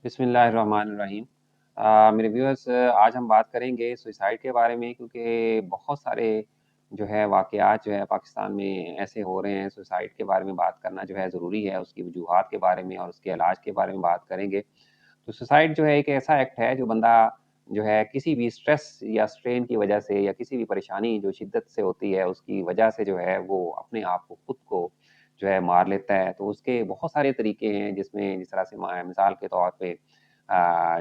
बिस्मिल्लाहिर्रहमानिर्रहीम। मेरे व्यूअर्स, आज हम बात करेंगे सुसाइड के बारे में, क्योंकि बहुत सारे जो है वाक़यात जो है पाकिस्तान में ऐसे हो रहे हैं। सुसाइड के बारे में बात करना जो है ज़रूरी है, उसकी वजूहात के बारे में और उसके इलाज के बारे में बात करेंगे। तो सुसाइड जो है एक ऐसा एक्ट है जो बंदा जो है किसी भी स्ट्रेस या स्ट्रेन की वजह से या किसी भी परेशानी जो शिद्दत से होती है उसकी वजह से जो है वो अपने आप को खुद को जो है मार लेता है। तो उसके बहुत सारे तरीके हैं, जिसमें जिस तरह से मिसाल के तौर पे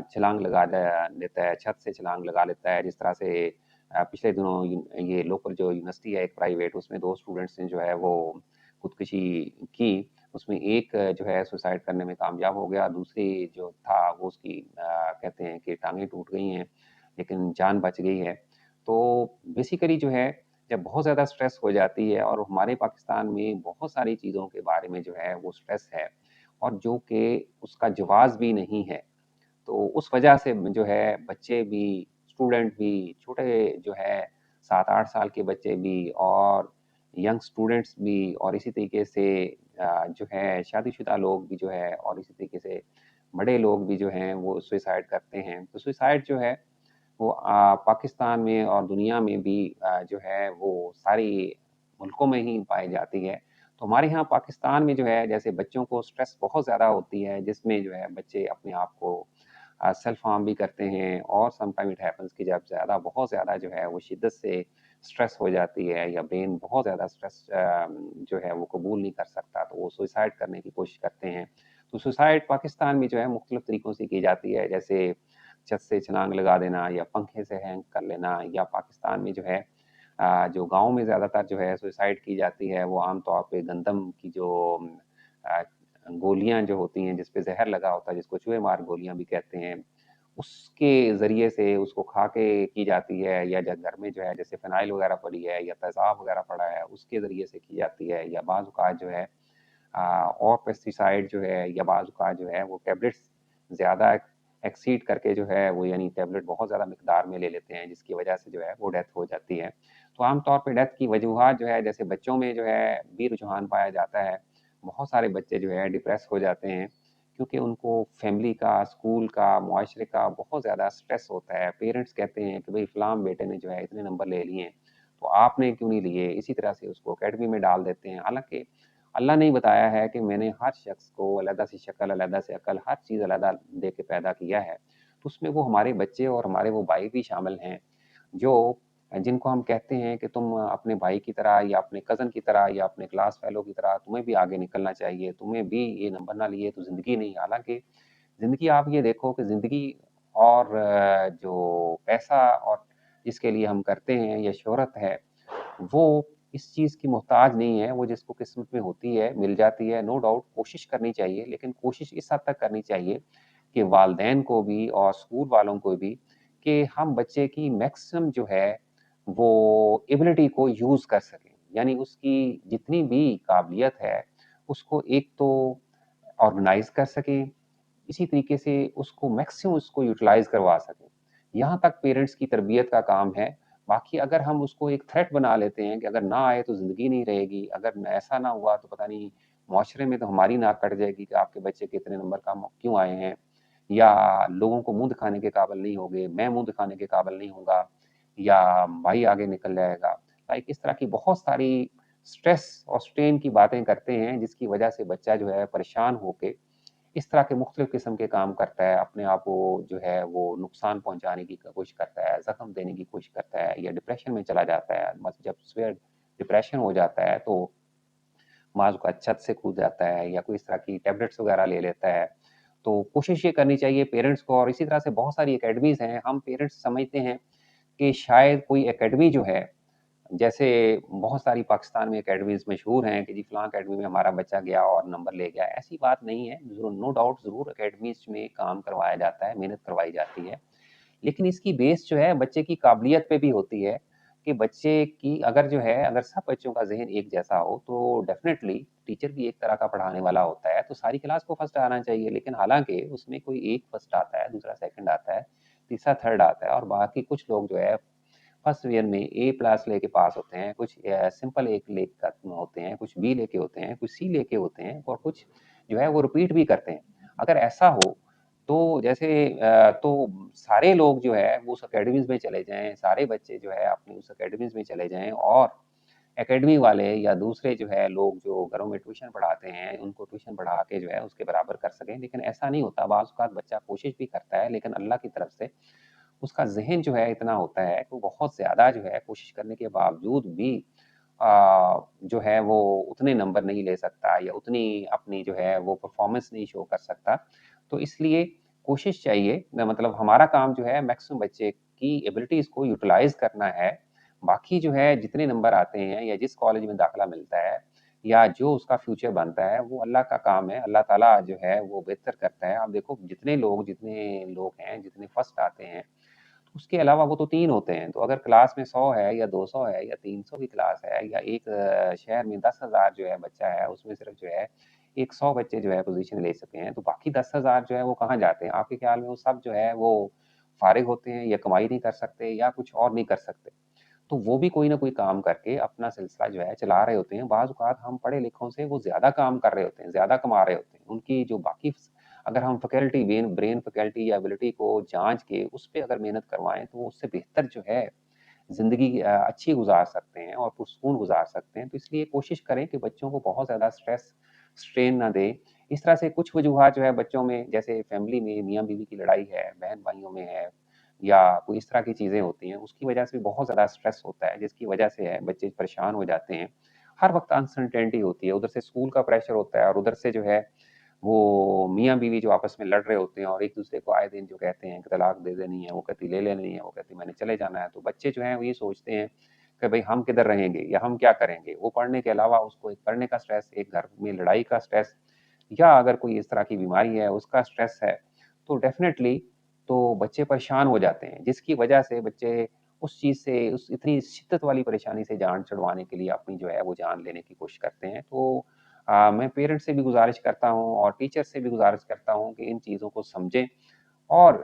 छलांग लगा देता है, छत से छलांग लगा लेता है। जिस तरह से पिछले दिनों ये लोकल जो यूनिवर्सिटी है एक प्राइवेट, उसमें दो स्टूडेंट्स ने जो है वो खुदकुशी की। उसमें एक जो है सुसाइड करने में कामयाब हो गया, दूसरी जो था वो उसकी कहते हैं कि टाँगें टूट गई हैं, लेकिन जान बच गई है। तो बेसिकली जो है जब बहुत ज़्यादा स्ट्रेस हो जाती है, और हमारे पाकिस्तान में बहुत सारी चीज़ों के बारे में जो है वो स्ट्रेस है और जो कि उसका जवाज़ भी नहीं है। तो उस वजह से जो है बच्चे भी, स्टूडेंट भी, छोटे जो है 7-8 साल के बच्चे भी और यंग स्टूडेंट्स भी, और इसी तरीके से जो है शादीशुदा लोग भी जो है, और इसी तरीके से बड़े लोग भी जो हैं वो सुसाइड करते हैं। तो सुसाइड जो है वो पाकिस्तान में और दुनिया में भी जो है वो सारी मुल्कों में ही पाई जाती है। तो हमारे यहाँ पाकिस्तान में जो है जैसे बच्चों को स्ट्रेस बहुत ज़्यादा होती है, जिसमें जो है बच्चे अपने आप को सेल्फ हार्म भी करते हैं, और सम टाइम इट हैपन्स कि जब बहुत ज़्यादा जो है वो शिद्दत से स्ट्रेस हो जाती है या ब्रेन बहुत ज़्यादा स्ट्रेस जो है वो कबूल नहीं कर सकता, तो वो सुसाइड करने की कोशिश करते हैं। तो सुसाइड पाकिस्तान में जो है मुख्तलिफ तरीकों से की जाती है, जैसे छत से छलांग लगा देना या पंखे से हैंग कर लेना, या पाकिस्तान में जो है जो गाँव में ज़्यादातर जो है सुसाइड की जाती है वो आम तौर पे गंदम की जो अ, गोलियाँ जो होती हैं जिस पे ज़हर लगा होता है, जिसको चूहे मार गोलियाँ भी कहते हैं, उसके ज़रिए से उसको खा के की जाती है, या ज घर में जो है जैसे फ़िनाइल वगैरह पड़ी है या तेज़ाब वगैरह पड़ा है, उसके ज़रिए से की जाती है, या बाज़ औक़ात जो है और पेस्टिसाइड जो है, या बाज़ औक़ात जो है वो टैबलेट्स ज़्यादा एक्सीड करके जो है वो, यानी टैबलेट बहुत ज़्यादा मिकदार में ले लेते हैं, जिसकी वजह से जो है वो डेथ हो जाती है। तो आम तौर पे डेथ की वजूहात जो है, जैसे बच्चों में जो है भी रुझान पाया जाता है। बहुत सारे बच्चे जो है डिप्रेस हो जाते हैं, क्योंकि उनको फैमिली का, स्कूल का, मुआशरे का बहुत ज़्यादा स्ट्रेस होता है। पेरेंट्स कहते हैं कि भई फलाँ बेटे ने जो है इतने नंबर ले लिए हैं, तो आपने क्यों नहीं लिए? इसी तरह से उसको अकेडमी में डाल देते हैं। हालाँकि अल्लाह ने ही बताया है कि मैंने हर शख्स को अलग सी शक्ल, अलग से अकल, हर चीज़ अलग दे के पैदा किया है। तो उसमें वो हमारे बच्चे और हमारे वो भाई भी शामिल हैं, जो जिनको हम कहते हैं कि तुम अपने भाई की तरह या अपने कज़न की तरह या अपने क्लास फेलो की तरह तुम्हें भी आगे निकलना चाहिए, तुम्हें भी ये नंबर ना लिए तो ज़िंदगी नहीं। हालाँकि ज़िंदगी, आप ये देखो कि ज़िंदगी और जो पैसा और जिसके लिए हम करते हैं या शोहरत है, वो इस चीज़ की मोहताज नहीं है, वो जिसको किस्मत में होती है, मिल जाती है, नो डाउट कोशिश करनी चाहिए, लेकिन कोशिश इस हद तक करनी चाहिए कि वालिदैन को भी और स्कूल वालों को भी, कि हम बच्चे की मैक्सिमम जो है, वो एबिलिटी को यूज़ कर सकें। यानी उसकी जितनी भी काबिलियत है, उसको एक तो ऑर्गेनाइज़ कर सकें, इसी तरीके से उसको मैक्सिमम उसको यूटिलाइज़ करवा सकें। यहाँ तक पेरेंट्स की तरबियत का काम है। बाकी अगर हम उसको एक थ्रेट बना लेते हैं कि अगर ना आए तो ज़िंदगी नहीं रहेगी, अगर ऐसा ना हुआ तो पता नहीं मुआशरे में तो हमारी नाक कट जाएगी कि आपके बच्चे के इतने नंबर कम क्यों आए हैं, या लोगों को मुँह दिखाने के काबिल नहीं होंगे, मैं मुँह दिखाने के काबिल नहीं होऊँगा, या भाई आगे निकल जाएगा। लाइक इस तरह की बहुत सारी स्ट्रेस और स्ट्रेन की बातें करते हैं, जिसकी वजह से बच्चा जो है परेशान होके इस तरह के मुख्तलिफ़ किस्म के काम करता है, अपने आप को जो है वो नुकसान पहुँचाने की कोशिश करता है, ज़ख्म देने की कोशिश करता है, या डिप्रेशन में चला जाता है। बस जब सीवियर डिप्रेशन हो जाता है तो बाज़ औक़ात छत से कूद जाता है या कोई इस तरह की टैबलेट्स वग़ैरह ले लेता है। तो कोशिश ये करनी चाहिए पेरेंट्स को, और इसी तरह से बहुत सारी अकेडमीज़ हैं। हम पेरेंट्स समझते हैं कि शायद कोई अकेडमी जो है, जैसे बहुत सारी पाकिस्तान में अकेडमीज़ मशहूर हैं कि जी फलाँ अकेडमी में हमारा बच्चा गया और नंबर ले गया। ऐसी बात नहीं है, ज़रूर नो डाउट ज़रूर अकेडमीज़ में काम करवाया जाता है, मेहनत करवाई जाती है। लेकिन इसकी बेस जो है बच्चे की काबिलियत पे भी होती है, कि बच्चे की अगर जो है, अगर सब बच्चों का ज़हन एक जैसा हो तो डेफ़िनेटली टीचर भी एक तरह का पढ़ाने वाला होता है, तो सारी क्लास को फर्स्ट आना चाहिए। लेकिन हालाँकि उसमें कोई एक फर्स्ट आता है, दूसरा सेकंड आता है, तीसरा थर्ड आता है, और बाकी कुछ लोग जो है फर्स्ट ईयर में ए प्लस लेके पास होते हैं, कुछ सिंपल एक लेकर होते हैं, कुछ बी लेके होते हैं, कुछ सी लेके होते हैं, और कुछ जो है वो रिपीट भी करते हैं। अगर ऐसा हो तो जैसे तो सारे लोग जो है वो उस अकेडमीज़ में चले जाएँ, सारे बच्चे जो है अपनी उस अकेडमीज़ में चले जाएँ और एकेडमी वाले या दूसरे जो है लोग जो घरों में ट्यूशन पढ़ाते हैं, उनको ट्यूशन पढ़ा के जो है उसके बराबर कर सकें। लेकिन ऐसा नहीं होता, बाज़ औक़ात बच्चा कोशिश भी करता है लेकिन अल्लाह की तरफ से उसका ज़हन जो है इतना होता है कि वो बहुत ज़्यादा जो है कोशिश करने के बावजूद भी जो है वो उतने नंबर नहीं ले सकता या उतनी अपनी जो है वो परफ़ॉर्मेंस नहीं शो कर सकता। तो इसलिए कोशिश चाहिए न मतलब हमारा काम जो है मैक्सिमम बच्चे की एबिलिटीज़ को यूटिलाइज़ करना है। बाकी जो है जितने नंबर आते हैं या जिस कॉलेज में दाखिला मिलता है या जो उसका फ्यूचर बनता है वो अल्लाह का काम है। अल्लाह ताला जो है वो बेहतर करता है। आप देखो जितने लोग हैं, जितने फर्स्ट आते हैं उसके अलावा वो तो 3 होते हैं, तो अगर क्लास में 100 है या 200 है या 300 की क्लास है या एक शहर में 10,000 जो है बच्चा है, उसमें सिर्फ़ जो है एक 100 बच्चे जो है पोज़ीशन ले सके हैं, तो बाकी 10,000 जो है वो कहाँ जाते हैं? आपके ख़्याल में वो सब जो है वो फ़ारिग होते हैं या कमाई नहीं कर सकते या कुछ और नहीं कर सकते? तो वो भी कोई न कोई काम करके अपना सिलसिला जो है चला रहे होते हैं। बाज़ औक़ात हम पढ़े-लिखों से वो ज़्यादा काम कर रहे होते हैं, ज़्यादा कमा रहे होते हैं। उनकी जो बाकी अगर हम फैकल्टी ब्रेन फैकल्टी या एबिलिटी को जाँच के उस पे अगर मेहनत करवाएँ, तो उससे बेहतर जो है ज़िंदगी अच्छी गुज़ार सकते हैं और पुरसुकून गुज़ार सकते हैं। तो इसलिए कोशिश करें कि बच्चों को बहुत ज़्यादा स्ट्रेस, स्ट्रेन ना दें। इस तरह से कुछ वजूहात जो है बच्चों में जैसे फैमिली में मियाँ-बीवी की लड़ाई है, बहन-भाइयों में है या कोई इस तरह की चीज़ें होती हैं, उसकी वजह से भी बहुत ज़्यादा स्ट्रेस होता है, जिसकी वजह से है बच्चे परेशान हो जाते हैं। हर वक़्त अनसर्टेनिटी होती है, उधर से स्कूल का प्रेशर होता है और उधर से जो है वो मियाँ-बीवी जो आपस में लड़ रहे होते हैं और एक-दूसरे को आए दिन जो कहते हैं कि तलाक दे देनी है, वो कहती ले लेनी है, वो कहती मैंने चले जाना है। तो बच्चे जो हैं वो ये सोचते हैं कि भई हम किधर रहेंगे या हम क्या करेंगे? वो पढ़ने के अलावा उसको एक पढ़ने का स्ट्रेस, एक घर में लड़ाई का स्ट्रेस या अगर कोई इस तरह की बीमारी है, उसका स्ट्रेस है, तो डेफ़िनेटली तो बच्चे परेशान हो जाते हैं, जिसकी वजह से बच्चे उस चीज़ से उस इतनी शिद्दत वाली परेशानी से जान छुड़वाने के लिए अपनी जो है वो जान लेने की कोशिश करते हैं। तो मैं पेरेंट्स से भी गुज़ारिश करता हूँ और टीचर से भी गुज़ारिश करता हूँ कि इन चीज़ों को समझें और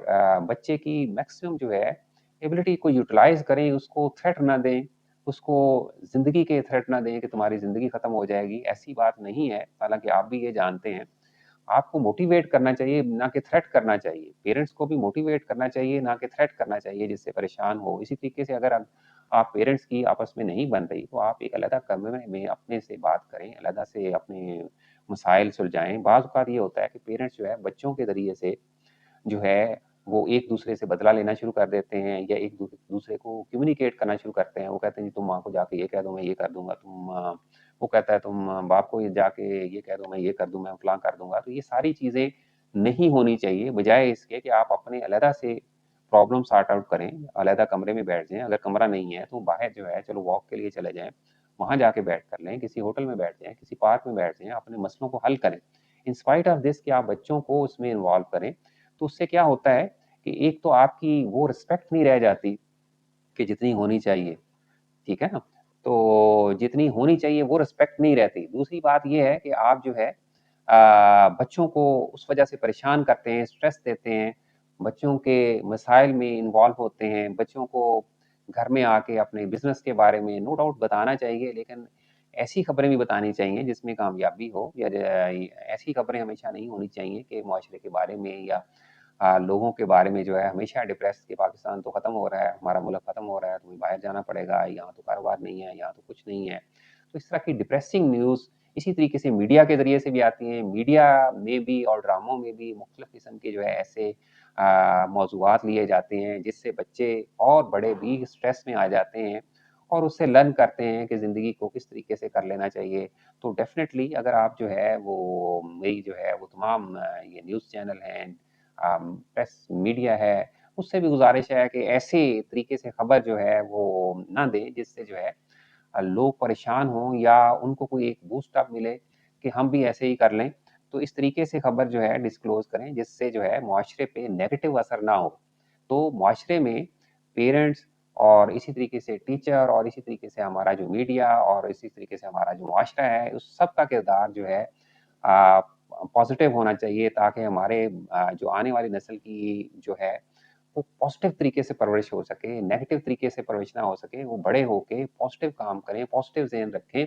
बच्चे की मैक्सिमम जो है एबिलिटी को यूटिलाइज़ करें, उसको थ्रेट ना दें, उसको ज़िंदगी के थ्रेट ना दें कि तुम्हारी ज़िंदगी खत्म हो जाएगी, ऐसी बात नहीं है। हालाँकि आप भी ये जानते हैं। आपको मोटिवेट करना चाहिए, ना कि थ्रेट करना चाहिए। पेरेंट्स को भी मोटिवेट करना चाहिए, ना कि थ्रेट करना चाहिए जिससे परेशान हो। इसी तरीके से अगर आप पेरेंट्स की आपस में नहीं बन रही, तो आप एक अलग कमरे में अपने से बात करें, अलग से अपने मसाइल सुलझाएँ। बाज़ औक़ात ये होता है कि पेरेंट्स जो है बच्चों के ज़रिए से जो है, वो एक-दूसरे से बदला लेना शुरू कर देते हैं या एक दूसरे को कम्युनिकेट करना शुरू करते हैं। वो कहते हैं, "जी, तुम माँ को जाके ये कह दो, मैं ये कर दूँगा।" वो कहता है, "तुम बाप को ये जाके ये कह दो, मैं ये कर दूँ, मैं फलाँ कर दूँगा।" तो ये सारी चीज़ें नहीं होनी चाहिए, बजाए इसके कि आप अपने अलहदा से प्रॉब्लम सॉर्ट आउट करें, अलहदा कमरे में बैठ जाएँ। अगर कमरा नहीं है, तो बाहर जो है चलो वॉक के लिए चले जाएँ, वहाँ जाके बैठ कर लें, किसी होटल में बैठ जाएँ, किसी पार्क में बैठ जाएँ, अपने मसलों को हल करें। इन स्पाइट ऑफ दिस कि आप बच्चों को उसमें इन्वॉल्व करें, तो उससे क्या होता है कि एक तो आपकी वो रिस्पेक्ट नहीं रह जाती कि जितनी होनी चाहिए, ठीक है ना? तो जितनी होनी चाहिए वो रिस्पेक्ट नहीं रहती। दूसरी बात ये है कि आप जो है बच्चों को उस वजह से परेशान करते हैं, स्ट्रेस देते हैं, बच्चों के मसाइल में इन्वॉल्व होते हैं, बच्चों को घर में आके अपने बिज़नेस के बारे में नो डाउट बताना चाहिए, लेकिन ऐसी खबरें भी बतानी चाहिए जिसमें कामयाबी हो या ऐसी खबरें हमेशा नहीं होनी चाहिए कि मुआशरे के बारे में या लोगों के बारे में जो है हमेशा डिप्रेस कि पाकिस्तान तो खत्म हो रहा है, हमारा मुल्क खत्म हो रहा है, तुम्हें बाहर जाना पड़ेगा, यहाँ तो कारोबार नहीं है, यहाँ तो कुछ नहीं है। तो इस तरह की डिप्रेसिंग न्यूज़ इसी तरीके से मीडिया के ज़रिए से भी आती हैं। मीडिया में भी और ड्रामों में भी मुख्तलिफ़ किस्म के जो है ऐसे मौज़ूआत लिए जाते हैं, जिससे बच्चे और बड़े भी स्ट्रेस में आ जाते हैं और उससे लर्न करते हैं कि ज़िंदगी को किस तरीके से कर लेना चाहिए। तो डेफ़िनेटली अगर आप जो है वो मेरी जो है वो तमाम ये न्यूज़ चैनल हैं प्रेस मीडिया है, उससे भी गुज़ारिश है कि ऐसे तरीके से खबर जो है वो ना दें जिससे जो है लोग परेशान हों या उनको कोई एक बूस्ट अप मिले कि हम भी ऐसे ही कर लें। तो इस तरीके से खबर जो है डिस्क्लोज़ करें जिससे जो है मुआशरे पे नेगेटिव असर ना हो। तो मुआशरे में पेरेंट्स और इसी तरीके से टीचर और इसी तरीके से हमारा जो मीडिया और इसी तरीके से हमारा जो मुआशरा है, उस सब का किरदार जो है अ, पॉज़िटिव होना चाहिए ताकि हमारे जो आने वाली नस्ल की जो है, वो पॉज़िटिव तरीके से परवरिश हो सके, नेगेटिव तरीके से परवरिश ना हो सके। वो बड़े होके पॉज़िटिव काम करें, पॉज़िटिव ज़हन रखें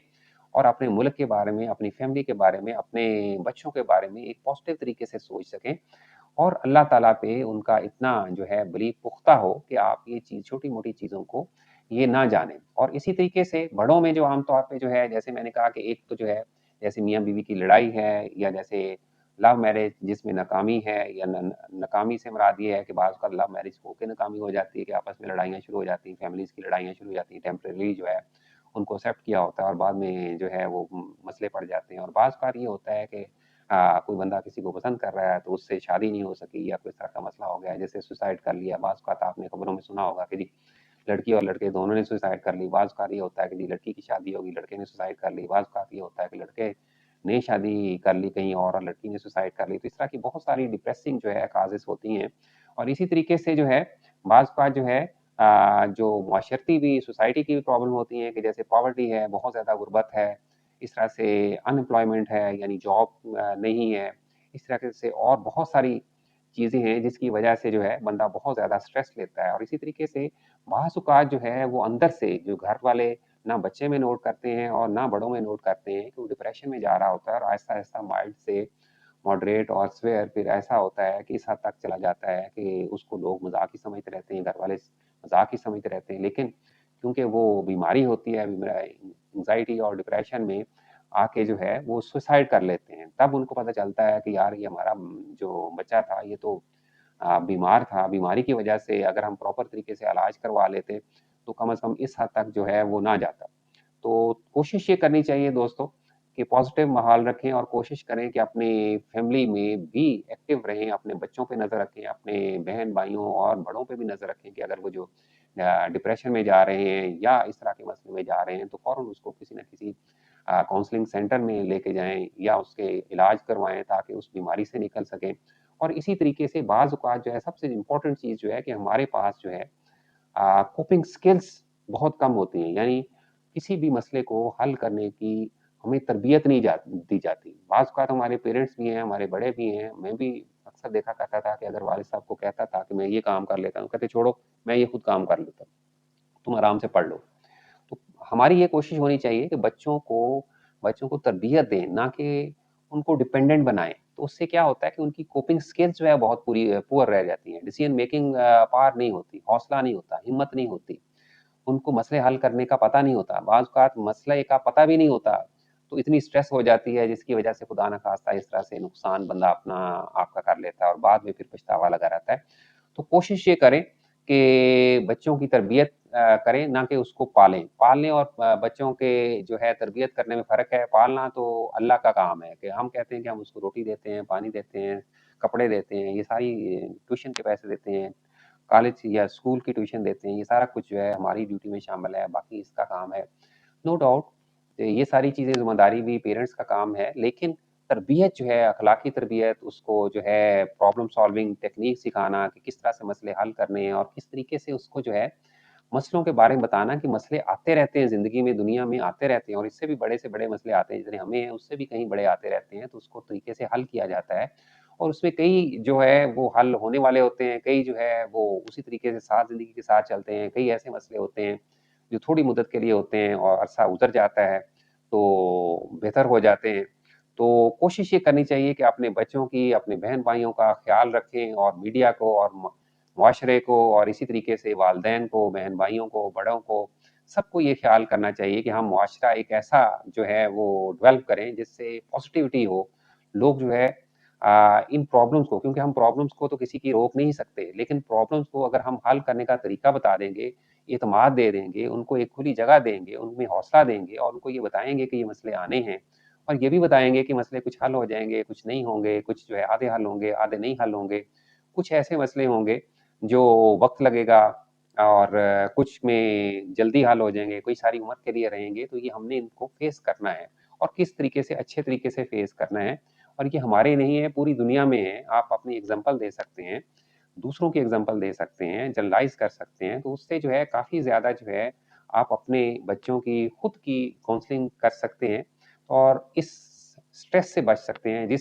और अपने मुल्क के बारे में, अपनी फ़ैमिली के बारे में, अपने बच्चों के बारे में एक पॉज़िटिव तरीके से सोच सकें और अल्लाह ताला पे उनका इतना जो है बिलीव पुख्ता हो कि आप ये चीज़ छोटी-मोटी चीज़ों को ये ना जानें। और इसी तरीके से बड़ों में जो आम तौर पे जो है, जैसे मैंने कहा कि एक तो जो है जैसे मियाँ-बीवी की लड़ाई है, या जैसे लव मैरिज जिसमें नाकामी है, या न नाकामी से मुराद ये है कि बाज़ औक़ात लव मैरिज होके नाकामी हो जाती है कि आपस में लड़ाइयाँ शुरू हो जाती हैं, फैमिलीज़ की लड़ाइयाँ शुरू हो जाती हैं, टेम्परेरी जो है उनको एक्सेप्ट किया होता है और बाद में जो है वो मसले पड़ जाते हैं। और बाज़ औक़ात ये होता है कि कोई बंदा किसी को पसंद कर रहा है तो उससे शादी नहीं हो सकी, या कोई इस तरह का मसला हो गया है, जैसे सुसाइड कर लिया। बाज़ औक़ात आपने खबरों में सुना होगा कि जी लड़की और लड़के दोनों ने सुसाइड कर ली। बाज़ औक़ात ये होता है कि जी लड़की की शादी होगी, लड़के ने सुसाइड कर ली। बाज़ औक़ात ये होता है कि लड़के ने शादी कर ली कहीं और लड़की ने सुसाइड कर ली। तो इस तरह की बहुत सारी डिप्रेसिंग जो है कॉज़ेज़ होती हैं। और इसी तरीके से जो है बाज़ औक़ात जो है जो माशरती भी सोसाइटी की भी प्रॉब्लम होती है कि जैसे पॉवर्टी है, बहुत ज़्यादा गुर्बत है, इस तरह से अनएम्प्लॉयमेंट है, यानी जॉब नहीं है। इस तरीके से और बहुत सारी चीज़ें हैं जिसकी वजह से जो है बंदा बहुत ज़्यादा स्ट्रेस लेता है। और इसी तरीके से बाज़ औक़ात जो है वो अंदर से जो घर वाले ना बच्चे में नोट करते हैं और ना बड़ों में नोट करते हैं कि वो डिप्रेशन में जा रहा होता है, और आहिस्ता-आहिस्ता माइल्ड से मॉडरेट और सीवियर फिर ऐसा होता है कि इस हद तक चला जाता है कि उसको लोग मज़ाक ही समझते रहते हैं, घर वाले मज़ाक ही समझते रहते हैं। लेकिन क्योंकि वो बीमारी होती है, एंग्ज़ायटी और डिप्रेशन में आके जो है वो सुसाइड कर लेते हैं। तब उनको पता चलता है कि यार ये हमारा जो बच्चा था ये तो बीमार था, बीमारी की वजह से अगर हम प्रॉपर तरीके से इलाज करवा लेते, तो कम से कम इस हद तक जो है वो ना जाता। तो कोशिश ये करनी चाहिए दोस्तों कि पॉज़िटिव माहौल रखें और कोशिश करें कि अपनी फ़ैमिली में भी एक्टिव रहें, अपने बच्चों पे नज़र रखें, अपने बहन-भाइयों और बड़ों पे भी नज़र रखें कि अगर वो जो डिप्रेशन में जा रहे हैं या इस तरह के मसले में जा रहे हैं, तो फ़ौरन उसको किसी न किसी काउंसलिंग सेंटर में लेके जाएँ या उसके इलाज करवाएँ ताकि उस बीमारी से निकल सकें। और इसी तरीके से बाज़ औक़ात जो है सबसे इम्पोर्टेंट चीज़ जो है कि हमारे पास जो है कोपिंग स्किल्स बहुत कम होती हैं, यानी किसी भी मसले को हल करने की हमें तरबियत नहीं दी जाती। बाज़ औक़ात हमारे पेरेंट्स भी हैं, हमारे बड़े भी हैं, मैं भी अक्सर देखा करता था कि अगर वालिद साहब को कहता था कि मैं ये काम कर लेता हूँ, कहते छोड़ो मैं ये खुद काम कर लेता हूँ, तुम आराम से पढ़ लो। तो हमारी ये कोशिश होनी चाहिए कि बच्चों को तरबियत दें, ना कि उनको डिपेंडेंट बनाएँ। तो उससे क्या होता है कि उनकी कोपिंग स्किल्स जो है बहुत पुअर रह जाती हैं। डिसीज़न मेकिंग पावर नहीं होती, हौसला नहीं होता, हिम्मत नहीं होती। उनको मसले हल करने का पता नहीं होता, बाज़ औक़ात मसले का पता भी नहीं होता, तो इतनी स्ट्रेस हो जाती है जिसकी वजह से खुदा ना ख़ास्ता इस तरह से नुकसान बंदा अपना आपका कर लेता है और बाद में फिर पछतावा लगा रहता है। तो कोशिश ये करें कि बच्चों की तरबियत करें, ना कि उसको पालें। पालने और बच्चों के जो है तरबियत करने में फ़र्क है। पालना तो अल्लाह का काम है कि हम कहते हैं कि हम उसको रोटी देते हैं, पानी देते हैं, कपड़े देते हैं, ये सारी ट्यूशन के पैसे देते हैं, कॉलेज या स्कूल की ट्यूशन देते हैं, ये सारा कुछ जो है हमारी ड्यूटी में शामिल है, बाकी इसका काम है। नो डाउट ये सारी चीज़ें ज़िम्मेदारी भी पेरेंट्स का काम है, लेकिन तरबियत जो है, अखलाकी तरबियत, उसको जो है प्रॉब्लम सॉल्विंग टेक्नीक सिखाना कि किस तरह से मसले हल करने हैं और किस तरीके से उसको जो है मसलों के बारे में बताना कि मसले आते रहते हैं ज़िंदगी में, दुनिया में आते रहते हैं और इससे भी बड़े से बड़े मसले आते हैं, जितने हमें हैं उससे भी कहीं बड़े आते रहते हैं, तो उसको तरीके से हल किया जाता है। और उसमें कई जो है वो हल होने वाले होते हैं, कई जो है वो उसी तरीके से साथ ज़िंदगी के साथ चलते हैं, कई ऐसे मसले होते हैं जो थोड़ी मुद्दत के लिए होते हैं और अरसा गुज़र जाता है, तो बेहतर हो जाते हैं। तो कोशिश ये करनी चाहिए कि अपने बच्चों की, अपने बहन-भाइयों का ख़्याल रखें और मीडिया को और मुआशरे को और इसी तरीके से वालिदैन को, बहन-भाइयों को, बड़ों को, सबको ये ख़्याल करना चाहिए कि हम मुआशरा एक ऐसा जो है वो डेवलप करें जिससे पॉज़िटिविटी हो। लोग जो है इन प्रॉब्लम्स को, क्योंकि हम प्रॉब्लम्स को तो किसी की रोक नहीं सकते, लेकिन प्रॉब्लम्स को अगर हम हल करने का तरीका बता देंगे, एतमाद दे देंगे, उनको एक खुली जगह देंगे, उनमें हौसला देंगे और उनको ये बताएँगे कि ये मसले आने हैं और ये भी बताएँगे कि मसले कुछ हल हो जाएँगे, कुछ नहीं होंगे, कुछ जो है आधे हल होंगे, आधे नहीं हल होंगे। कुछ ऐसे मसले होंगे जो वक़्त लगेगा और कुछ में जल्दी हल हो जाएँगे, कोई सारी उम्र के लिए रहेंगे, तो ये हमने इनको फ़ेस करना है और किस तरीके से अच्छे तरीके से फ़ेस करना है और ये हमारे नहीं है, पूरी दुनिया में है। आप अपनी एग्ज़ाम्पल दे सकते हैं, दूसरों की एग्ज़ाम्पल दे सकते हैं, जनरलाइज़ कर सकते हैं, तो उससे जो है काफ़ी ज़्यादा जो है आप अपने बच्चों की, खुद की काउंसलिंग कर सकते हैं और इस स्ट्रेस से बच सकते हैं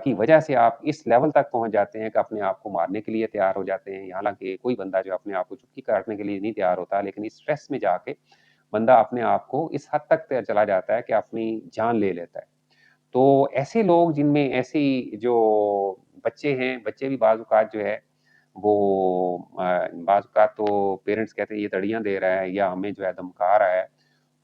की वजह से आप इस लेवल तक पहुँच जाते हैं कि अपने आप को मारने के लिए तैयार हो जाते हैं। हालाँकि कोई बंदा जो अपने आप को चुटकी काटने के लिए नहीं तैयार होता, लेकिन इस स्ट्रेस में जाके बंदा अपने आप को इस हद तक चला जाता है कि अपनी जान ले लेता है। तो ऐसे लोग जिनमें ऐसी जो बच्चे हैं, बच्चे भी बाज़ औक़ात जो है वो बाज़ औक़ात तो पेरेंट्स कहते हैं ये तड़ियाँ दे रहा है या हमें जो है धमका रहा है।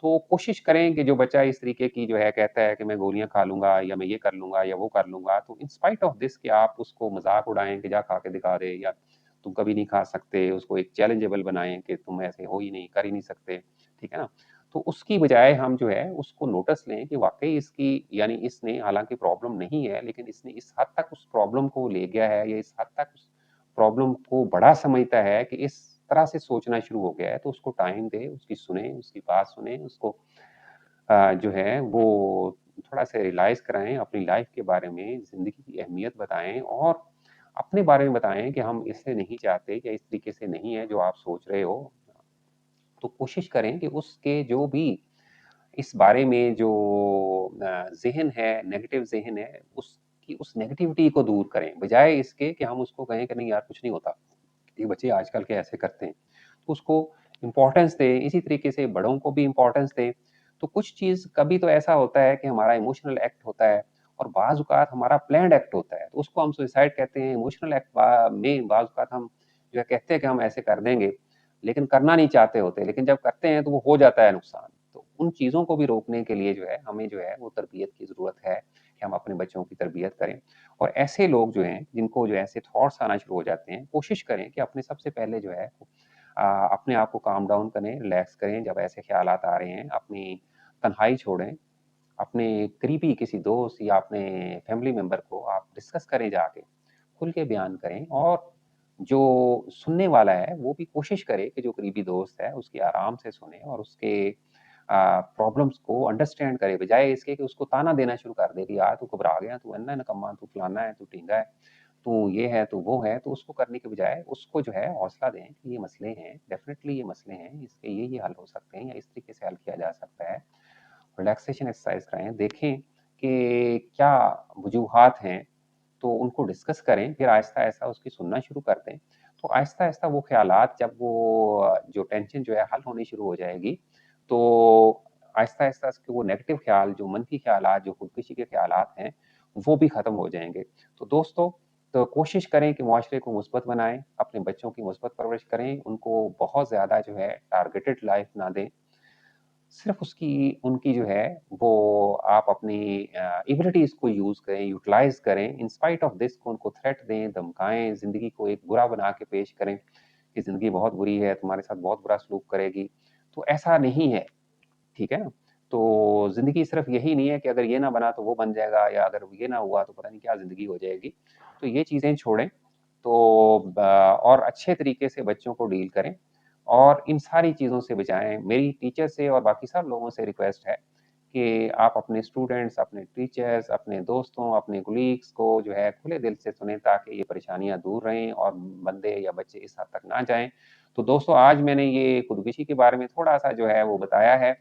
तो कोशिश करें कि जो बच्चा इस तरीके की जो है कहता है कि मैं गोलियाँ खा लूँगा या मैं ये कर लूँगा या वो कर लूँगा, तो इन स्पाइट ऑफ दिस कि आप उसको मज़ाक उड़ाएँ कि जा खा के दिखा दे या तुम कभी नहीं खा सकते, उसको एक चैलेंजेबल बनाएँ कि तुम ऐसे हो ही नहीं, कर ही नहीं सकते, ठीक है ना? तो उसकी बजाय हम जो है उसको नोटिस लें कि वाक़ई इसकी यानी इसने हालाँकि प्रॉब्लम नहीं है, लेकिन इसने इस हद तक उस प्रॉब्लम को ले गया है या इस हद तक उस प्रॉब्लम को बड़ा समझता है कि इस तरह से सोचना शुरू हो गया है, तो उसको टाइम दें, उसकी सुनें, उसकी बात सुनें, उसको जो है वो थोड़ा-सा रियलाइज़ कराएँ अपनी लाइफ़ के बारे में, ज़िंदगी की अहमियत बताएँ और अपने बारे में बताएँ कि हम इससे नहीं चाहते या इस तरीके से नहीं है जो आप सोच रहे हो। तो कोशिश करें कि उसके जो भी इस बारे में जो ज़हन है, नेगेटिव ज़हन है, उसकी उस नेगेटिविटी को दूर करें, बजाए इसके कि हम उसको कहें कि नहीं यार कुछ नहीं होता। ये बच्चे आजकल के ऐसे करते हैं। तो उसको इम्पोर्टेंस दें, इसी तरीके से बड़ों को भी इम्पोर्टेंस दें। तो कुछ चीज़ कभी तो ऐसा होता है कि हमारा इमोशनल एक्ट होता है और बाज़ औक़ात हमारा प्लान्ड एक्ट होता है। तो उसको हम सुसाइड कहते हैं। इमोशनल एक्ट में बाज़ औक़ात हम जो है कहते हैं कि हम ऐसे कर देंगे, लेकिन करना नहीं चाहते होते। लेकिन जब करते हैं तो वो हो जाता है नुकसान। तो उन चीज़ों को भी रोकने के लिए जो है हमें जो है वो तरबियत की ज़रूरत है कि हम अपने बच्चों की तरबियत करें। और ऐसे लोग जो हैं, जिनको जो है ऐसे थॉट्स आना शुरू हो जाते हैं, कोशिश करें कि अपने सबसे पहले जो है अपने आप को काम डाउन करें, रिलैक्स करें जब ऐसे ख़्यालात आ रहे हैं, अपनी तन्हाई छोड़ें, अपने करीबी किसी दोस्त या अपने फैमिली मेंबर को आप डिस्कस करें जाके, खुल के बयान करें और जो सुनने वाला है, वो भी कोशिश करे कि जो करीबी दोस्त है, उसकी आराम से सुने और उसके प्रॉब्लम्स को अंडरस्टैंड करे, बजाए इसके कि उसको ताना देना शुरू कर दे कि यार तू घबरा गया, तू अन्ना है, निकम्मा, तू फलाना है, तू ढींगा है, तू ये है, तू वो है। तो उसको करने के बजाय उसको जो है हौसला दें कि ये मसले हैं, डेफ़िनिटली ये मसले हैं, इसके ये हल हो सकते हैं या इस तरीके से हल किया जा सकता है। रिलैक्सेशन एक्सरसाइज़ कराएँ, देखें कि क्या वजूहात हैं, तो उनको डिस्कस करें, फिर आहिस्ता-आहिस्ता उसकी सुनना शुरू कर दें। तो आहिस्ता-आहिस्ता वो ख़्यालात जब वो जो टेंशन जो है हल होनी शुरू हो जाएगी, तो आहिस्ता-आहिस्ता उसके वो नेगेटिव ख़्याल, जो मनफी ख़्यालात, जो खुदकुशी के ख़्यालात हैं, वो भी ख़त्म हो जाएँगे। तो दोस्तों, तो कोशिश करें कि मुआशरे को मुस्बत बनाएँ, अपने बच्चों की मुस्बत परवरिश करें, उनको बहुत ज़्यादा जो है टारगेटेड लाइफ़ ना दें। सिर्फ़ उसकी उनकी जो है वो आप अपनी एबिलिटीज़ को यूज़ करें, यूटिलाइज़ करें, इन स्पाइट ऑफ दिस को उनको थ्रेट दें, धमकाएँ, ज़िंदगी को एक बुरा बना के पेश करें कि ज़िंदगी बहुत बुरी है, तुम्हारे साथ बहुत बुरा सलूक करेगी। तो ऐसा नहीं है, ठीक है ना? तो ज़िंदगी सिर्फ़ यही नहीं है कि अगर ये ना बना तो वो बन जाएगा या अगर ये ना हुआ तो पता नहीं क्या ज़िंदगी हो जाएगी। तो ये चीज़ें छोड़ें, तो और अच्छे तरीके से बच्चों को डील करें और इन सारी चीज़ों से बचाएँ। मेरी टीचर से और बाकी सब लोगों से रिक्वेस्ट है कि आप अपने स्टूडेंट्स, अपने टीचर्स, अपने दोस्तों, अपने कलीग्स को जो है खुले दिल से सुनें ताकि ये परेशानियाँ दूर रहें और बंदे या बच्चे इस हद तक ना जाएँ। तो दोस्तों, आज मैंने ये खुदकुशी के बारे में थोड़ा-सा जो है वो बताया है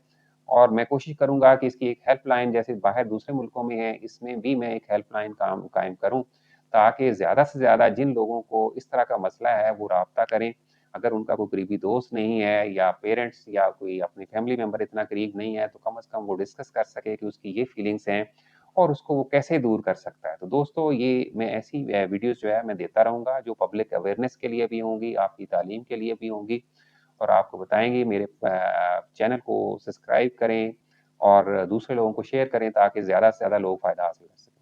और मैं कोशिश करूँगा कि इसकी एक हेल्पलाइन जैसे बाहर दूसरे मुल्कों में है, इसमें भी मैं एक हेल्पलाइन काम कायम करूँ, ताकि ज़्यादा से ज़्यादा जिन लोगों को इस तरह का मसला है, वो राब्ता करें। अगर उनका कोई करीबी दोस्त नहीं है या पेरेंट्स या कोई अपनी फैमिली मेंबर इतना करीब नहीं है, तो कम से कम वो डिस्कस कर सके कि उसकी ये फीलिंग्स हैं और उसको वो कैसे दूर कर सकता है। तो दोस्तों, ये मैं ऐसी वीडियोज़ जो है मैं देता रहूँगा, जो पब्लिक अवेयरनेस के लिए भी होंगी, आपकी तालीम के लिए भी होंगी और आपको बताएँगे। मेरे चैनल को सब्सक्राइब करें और दूसरे लोगों को शेयर करें ताकि ज़्यादा से ज़्यादा लोग फ़ायदा हासिल कर सकें।